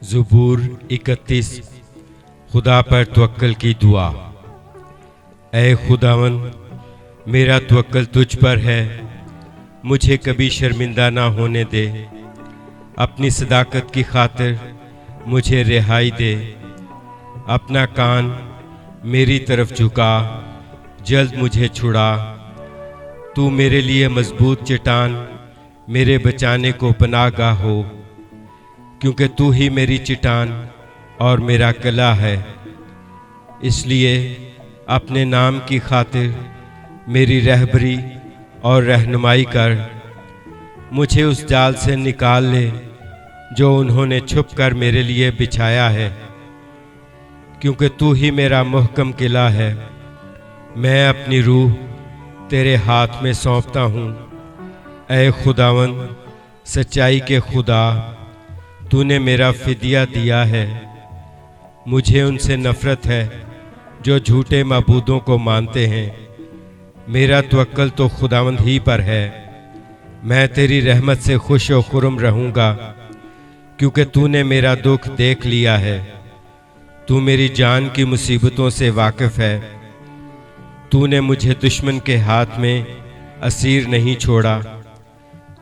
ज़बूर 31। खुदा पर तवक्कल की दुआ। ऐ खुदावन, मेरा तवक्कल तुझ पर है, मुझे कभी शर्मिंदा ना होने दे। अपनी सदाकत की खातिर मुझे रिहाई दे। अपना कान मेरी तरफ झुका, जल्द मुझे छुड़ा। तू मेरे लिए मजबूत चट्टान, मेरे बचाने को पनाहगाह हो, क्योंकि तू ही मेरी चट्टान और मेरा किला है। इसलिए अपने नाम की खातिर मेरी रहबरी और रहनुमाई कर। मुझे उस जाल से निकाल ले जो उन्होंने छुप कर मेरे लिए बिछाया है, क्योंकि तू ही मेरा मुहकम किला है। मैं अपनी रूह तेरे हाथ में सौंपता हूँ। ऐ खुदावन, सच्चाई के खुदा, तूने मेरा फिदिया दिया है। मुझे उनसे नफरत है जो झूठे माबूदों को मानते हैं। मेरा तवक्कल तो खुदावंद ही पर है। मैं तेरी रहमत से खुश व खुर्म रहूँगा, क्योंकि तूने मेरा दुख देख लिया है। तू मेरी जान की मुसीबतों से वाकिफ़ है। तूने मुझे दुश्मन के हाथ में असीर नहीं छोड़ा।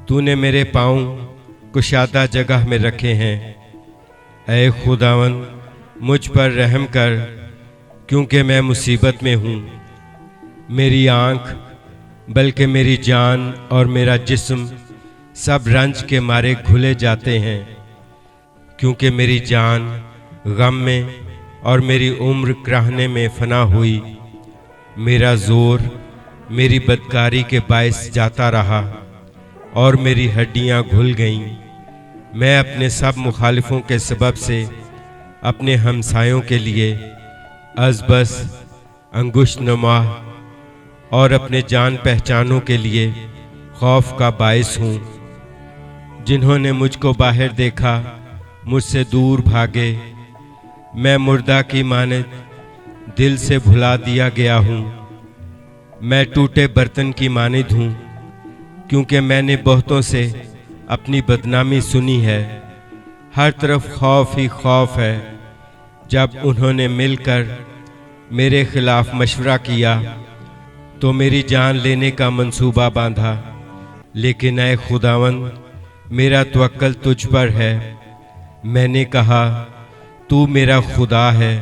तूने मेरे पाँव कुशादा जगह में रखे हैं। ऐ खुदावन, मुझ पर रहम कर, क्योंकि मैं मुसीबत में हूँ। मेरी आँख बल्कि मेरी जान और मेरा जिस्म सब रंज के मारे घुले जाते हैं, क्योंकि मेरी जान गम में और मेरी उम्र कराहने में फना हुई। मेरा जोर मेरी बदकारी के बायस जाता रहा और मेरी हड्डियां घुल गईं। मैं अपने सब मुखालिफों के सबब से अपने हमसायों के लिए अज़बस, अंगुश नुमा और अपने जान पहचानों के लिए खौफ का बायस हूँ। जिन्होंने मुझको बाहर देखा मुझसे दूर भागे। मैं मुर्दा की मानद दिल से भुला दिया गया हूँ। मैं टूटे बर्तन की मानद हूँ, क्योंकि मैंने बहुतों से अपनी बदनामी सुनी है। हर तरफ खौफ ही खौफ है। जब उन्होंने मिलकर मेरे खिलाफ मशवरा किया तो मेरी जान लेने का मंसूबा बांधा। लेकिन ऐ खुदावन, मेरा तवक्कल तुझ पर है। मैंने कहा, तू मेरा खुदा है।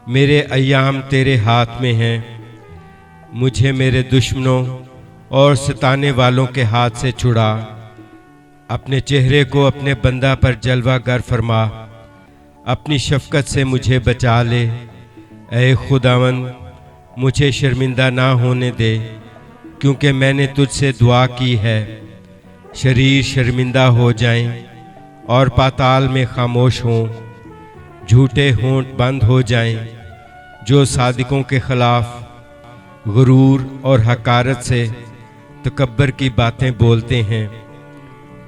मेरे अय्याम तेरे हाथ में हैं। मुझे मेरे दुश्मनों और सताने वालों के हाथ से छुड़ा। अपने चेहरे को अपने बंदा पर जलवागर फरमा। अपनी शफकत से मुझे बचा ले। ऐ खुदावन, मुझे शर्मिंदा ना होने दे, क्योंकि मैंने तुझसे दुआ की है। शरीर शर्मिंदा हो जाएं और पाताल में खामोश हों। झूठे होंठ बंद हो जाएं जो सादिकों के खिलाफ गुरूर और हकारत से तकब्बर की बातें बोलते हैं।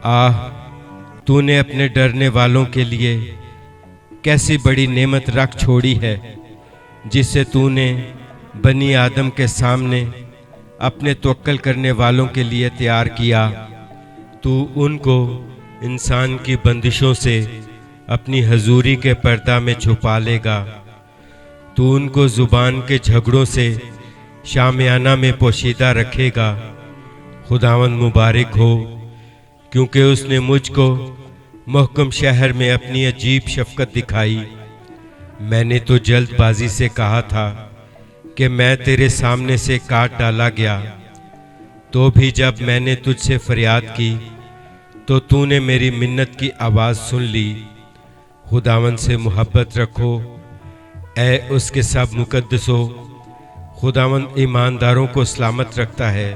आह, तूने अपने डरने वालों के लिए कैसी बड़ी नेमत रख छोड़ी है, जिसे तूने बनी आदम के सामने अपने तवक्कल करने वालों के लिए तैयार किया। तू उनको इंसान की बंदिशों से अपनी हजूरी के पर्दा में छुपा लेगा। तू उनको जुबान के झगड़ों से शामियाना में पोशीदा रखेगा। खुदावंद मुबारक हो, क्योंकि उसने मुझको महकम शहर में अपनी अजीब शफकत दिखाई। मैंने तो जल्दबाजी से कहा था कि मैं तेरे सामने से काट डाला गया। तो भी जब मैंने तुझसे फरियाद की तो तूने मेरी मिन्नत की आवाज़ सुन ली। खुदावंद से मोहब्बत रखो, ऐ उसके सब मुकद्दसों। खुदावंद ईमानदारों को सलामत रखता है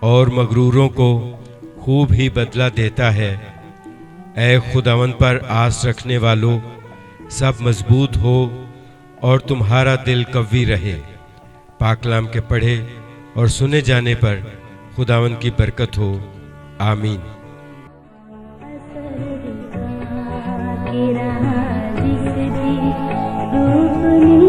और मगरूरों को खूब ही बदला देता है। ऐ खुदावंद पर आस रखने वालों, सब मजबूत हो और तुम्हारा दिल कवी रहे। पाकलाम के पढ़े और सुने जाने पर खुदावंद की बरकत हो। आमीन। रूप